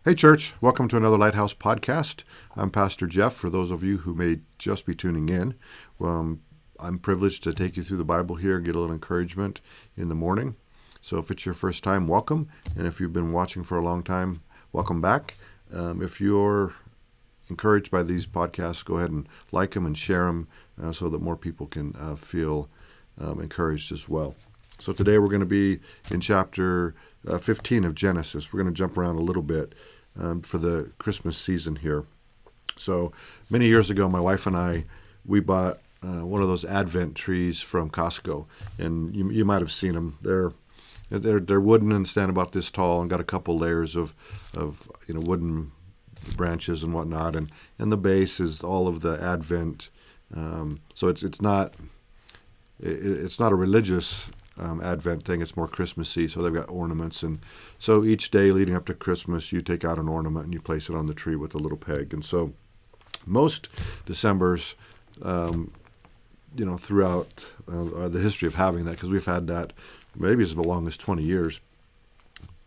Hey, church. Welcome to another Lighthouse podcast. I'm Pastor Jeff. For those of you who may just be tuning in, I'm privileged to take you through the Bible here and get a little encouragement in the morning. So if it's your first time, welcome. And if you've been watching for a long time, welcome back. If you're encouraged by these podcasts, go ahead and like them and share them so that more people can feel encouraged as well. So today we're going to be in chapter 15 of Genesis. We're going to jump around a little bit for the Christmas season here. So many years ago, my wife and I, we bought one of those Advent trees from Costco, and you might have seen them. They're wooden and stand about this tall, and got a couple layers of wooden branches and whatnot, and the base is all of the Advent. So it's not a religious Advent thing. It's more Christmassy. So they've got ornaments, and so each day leading up to Christmas, you take out an ornament and you place it on the tree with a little peg. And so most Decembers, throughout the history of having that, because we've had that maybe as long as 20 years,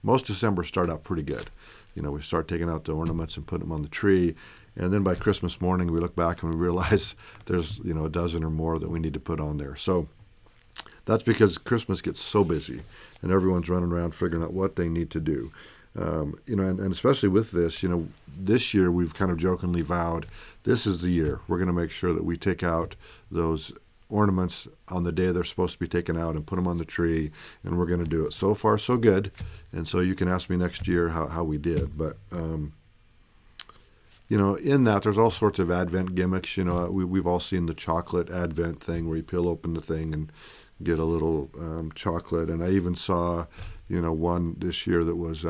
most Decembers start out pretty good. We start taking out the ornaments and putting them on the tree. And then by Christmas morning, we look back and we realize there's, a dozen or more that we need to put on there. So that's because Christmas gets so busy and everyone's running around figuring out what they need to do. And especially with this, this year we've kind of jokingly vowed this is the year we're going to make sure that we take out those ornaments on the day they're supposed to be taken out and put them on the tree, and we're going to do it. So far, so good. And so you can ask me next year how we did. But, in that, there's all sorts of Advent gimmicks. We've all seen the chocolate Advent thing where you peel open the thing and get a little chocolate. And I even saw, one this year that was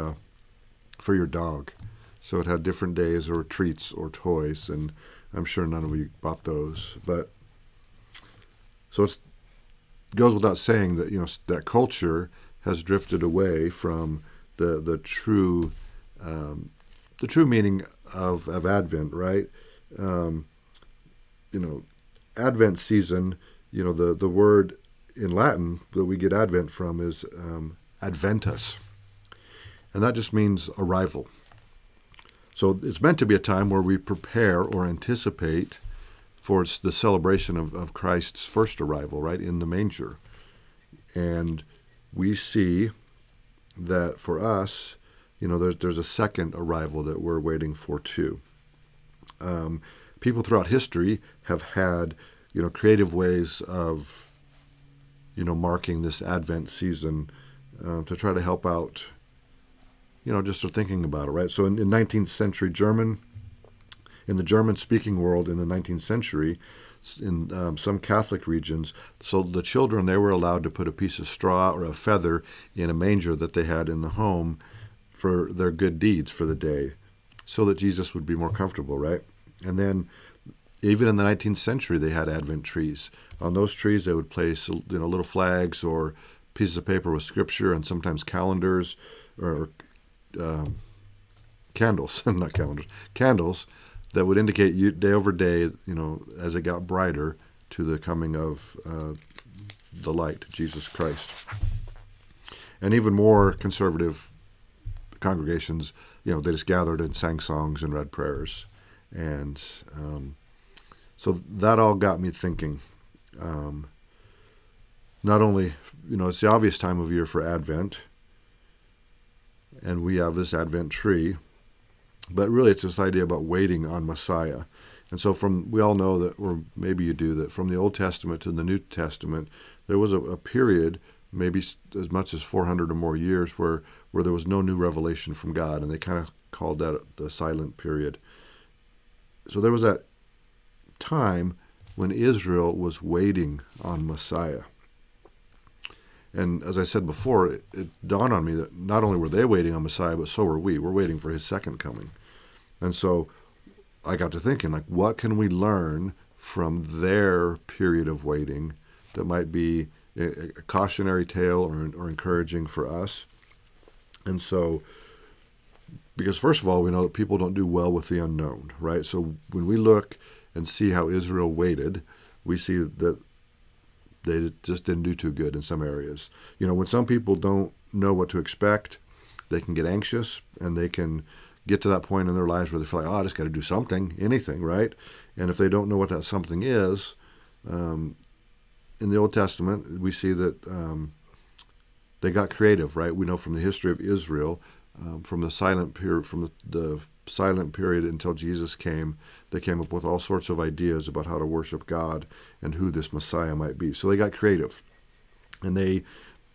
for your dog. So it had different days or treats or toys, and I'm sure none of you bought those. But so it goes without saying that that culture has drifted away from the true meaning of Advent, right? Advent season. The word in Latin that we get Advent from is Adventus, and that just means arrival. So it's meant to be a time where we prepare or anticipate for the celebration of Christ's first arrival, right, in the manger. And we see that for us, there's a second arrival that we're waiting for too. People throughout history have had, creative ways of, marking this Advent season to try to help out, just for thinking about it, right? So in 19th century in the German-speaking world in the 19th century, in some Catholic regions, so the children, they were allowed to put a piece of straw or a feather in a manger that they had in the home for their good deeds for the day, so that Jesus would be more comfortable, right? And then even in the 19th century, they had Advent trees. On those trees, they would place little flags or pieces of paper with scripture and sometimes calendars or candles, not calendars, candles that would indicate day over day, as it got brighter, to the coming of the light, Jesus Christ. And even more conservative congregations, they just gathered and sang songs and read prayers. And so that all got me thinking. Not only, it's the obvious time of year for Advent, and we have this Advent tree, but really it's this idea about waiting on Messiah. And so we all know that, or maybe you do, that from the Old Testament to the New Testament, there was a period, maybe as much as 400 or more years, where there was no new revelation from God, and they kind of called that the silent period. So there was that time when Israel was waiting on Messiah. And as I said before, it dawned on me that not only were they waiting on Messiah, but so were we. We're waiting for his second coming. And so I got to thinking, what can we learn from their period of waiting that might be a cautionary tale or encouraging for us? And so, because first of all, we know that people don't do well with the unknown, right? So when we look and see how Israel waited, we see that they just didn't do too good in some areas. When some people don't know what to expect, they can get anxious and they can get to that point in their lives where they feel like, I just got to do something, anything, right? And if they don't know what that something is, in the Old Testament, we see that they got creative, right? We know from the history of Israel, from the silent period until Jesus came, they came up with all sorts of ideas about how to worship God and who this Messiah might be. So they got creative, and they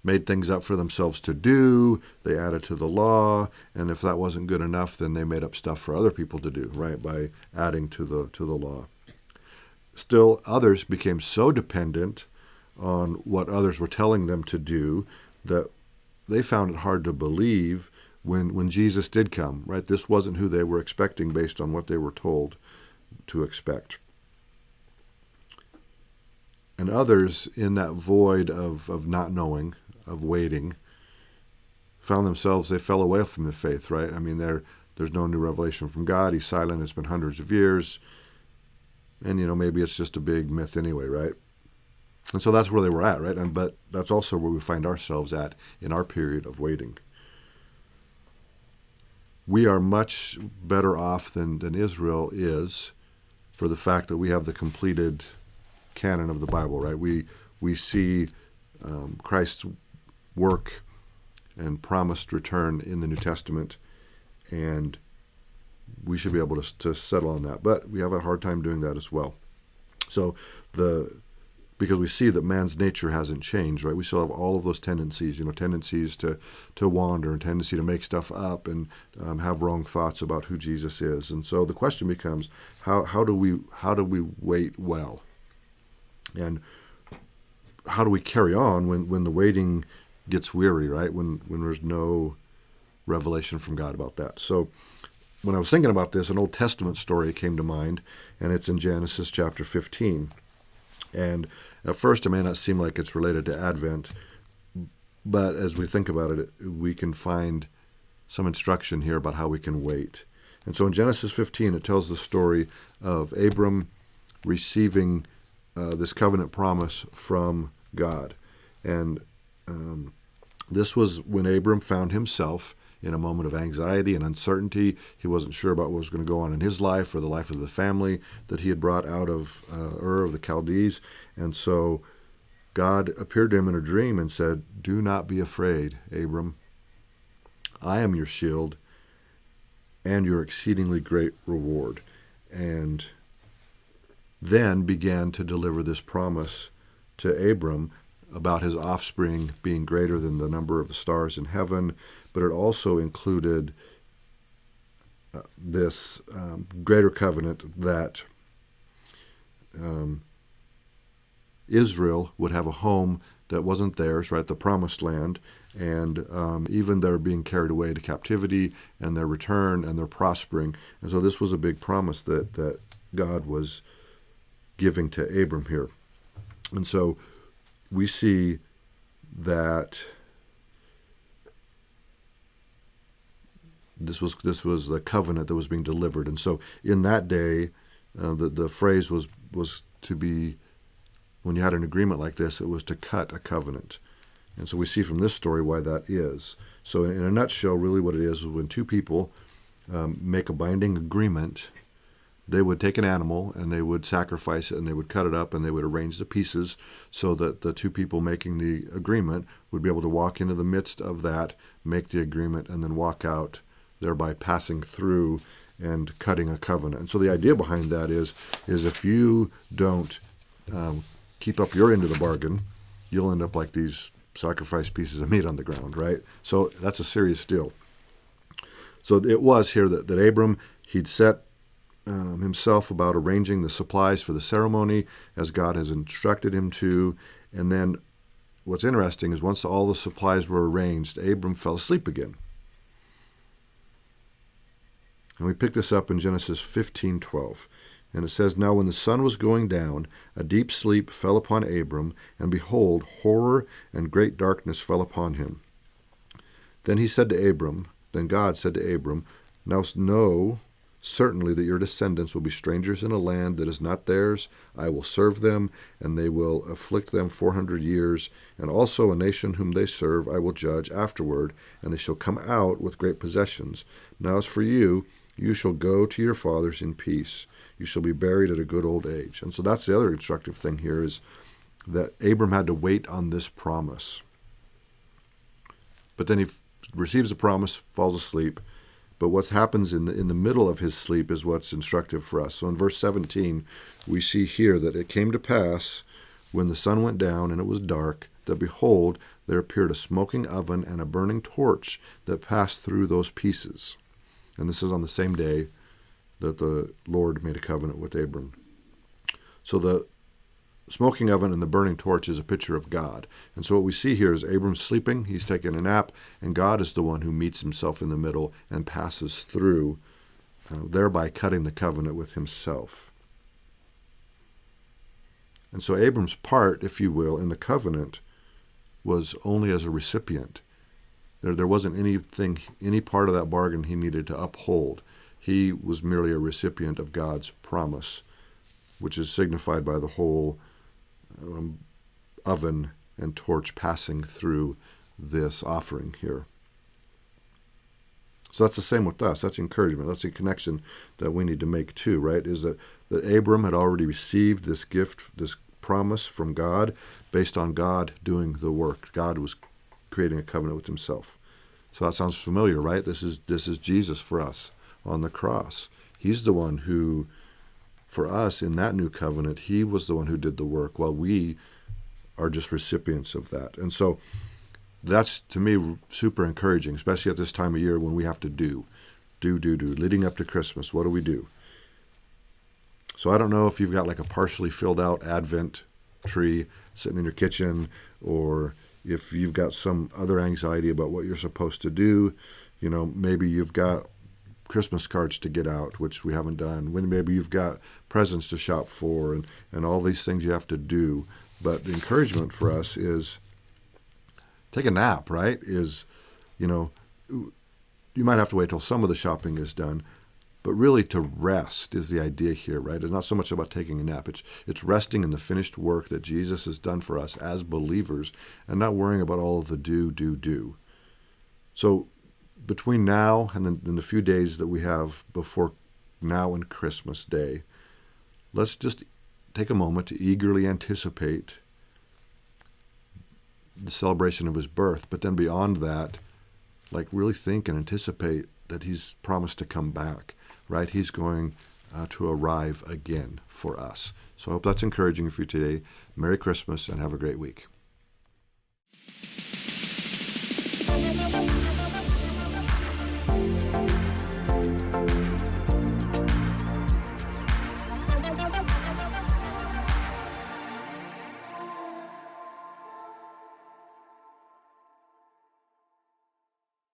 made things up for themselves to do. They added to the law, and if that wasn't good enough, then they made up stuff for other people to do, right, by adding to the law. Still, others became so dependent on what others were telling them to do that they found it hard to believe when Jesus did come, right? This wasn't who they were expecting based on what they were told to expect. And others, in that void of not knowing, of waiting, found themselves, they fell away from the faith, right? I mean, there's no new revelation from God. He's silent. It's been hundreds of years. And, maybe it's just a big myth anyway, right? And so that's where they were at, right? But that's also where we find ourselves at in our period of waiting. We are much better off than Israel is for the fact that we have the completed canon of the Bible, right? We see Christ's work and promised return in the New Testament, and we should be able to settle on that. But we have a hard time doing that as well. So because we see that man's nature hasn't changed, right? We still have all of those tendencies, tendencies to wander and tendency to make stuff up and have wrong thoughts about who Jesus is. And so the question becomes, how do we wait well? And how do we carry on when the waiting gets weary, right? When there's no revelation from God about that. So when I was thinking about this, an Old Testament story came to mind, and it's in Genesis chapter 15. And at first it may not seem like it's related to Advent, but as we think about it, we can find some instruction here about how we can wait. And so in Genesis 15, it tells the story of Abram receiving this covenant promise from God. And this was when Abram found himself in a moment of anxiety and uncertainty. He wasn't sure about what was going to go on in his life or the life of the family that he had brought out of Ur of the Chaldees. And so God appeared to him in a dream and said, "Do not be afraid, Abram. I am your shield and your exceedingly great reward." And then began to deliver this promise to Abram about his offspring being greater than the number of the stars in heaven, but it also included this greater covenant that Israel would have a home that wasn't theirs, right, the promised land, and even they're being carried away to captivity and their return and their prospering. And so this was a big promise that God was giving to Abram here. And so we see that this was the covenant that was being delivered. And so in that day, the phrase was to be, when you had an agreement like this, it was to cut a covenant. And so we see from this story why that is. So in a nutshell, really what it is when two people make a binding agreement, they would take an animal and they would sacrifice it and they would cut it up and they would arrange the pieces so that the two people making the agreement would be able to walk into the midst of that, make the agreement, and then walk out, thereby passing through and cutting a covenant. And so the idea behind that is if you don't keep up your end of the bargain, you'll end up like these sacrificed pieces of meat on the ground, right? So that's a serious deal. So it was here that Abram, he'd set himself about arranging the supplies for the ceremony as God has instructed him to. And then what's interesting is once all the supplies were arranged, Abram fell asleep again. And we pick this up in Genesis 15:12. And it says, "Now when the sun was going down, a deep sleep fell upon Abram, and behold, horror and great darkness fell upon him. Then God said to Abram, "Now know, certainly that your descendants will be strangers in a land that is not theirs. I will serve them, and they will afflict them 400 years. And also a nation whom they serve I will judge afterward, and they shall come out with great possessions. Now as for you, you shall go to your fathers in peace. You shall be buried at a good old age. And so that's the other instructive thing here, is that Abram had to wait on this promise. But then he receives the promise, falls asleep. But what happens in the middle of his sleep is what's instructive for us. So in verse 17, we see here that it came to pass, when the sun went down and it was dark, that behold, there appeared a smoking oven and a burning torch that passed through those pieces. And this is on the same day that the Lord made a covenant with Abram. So the smoking oven and the burning torch is a picture of God. And so what we see here is Abram's sleeping, he's taking a nap, and God is the one who meets himself in the middle and passes through, thereby cutting the covenant with himself. And so Abram's part, if you will, in the covenant was only as a recipient. There wasn't any part of that bargain he needed to uphold. He was merely a recipient of God's promise, which is signified by the whole oven and torch passing through this offering here. So that's the same with us. That's encouragement. That's a connection that we need to make too, right? Is that Abram had already received this gift, this promise from God, based on God doing the work. God was creating a covenant with himself. So that sounds familiar, right? This is Jesus for us on the cross. He's the one who, for us in that new covenant, he was the one who did the work, while we are just recipients of that. And so that's, to me, super encouraging, especially at this time of year when we have to do. Leading up to Christmas, what do we do? So I don't know if you've got like a partially filled out Advent tree sitting in your kitchen, or if you've got some other anxiety about what you're supposed to do. You know, maybe you've got Christmas cards to get out, which we haven't done. When maybe you've got presents to shop for, and all these things you have to do. But the encouragement for us is take a nap, right? Is, you know, you might have to wait till some of the shopping is done, but really to rest is the idea here, right? It's not so much about taking a nap. It's resting in the finished work that Jesus has done for us as believers, and not worrying about all of the do. So between now and then the few days that we have before now and Christmas Day, let's just take a moment to eagerly anticipate the celebration of his birth. But then beyond that, like really think and anticipate that he's promised to come back, right? He's going to arrive again for us. So I hope that's encouraging for you today. Merry Christmas and have a great week.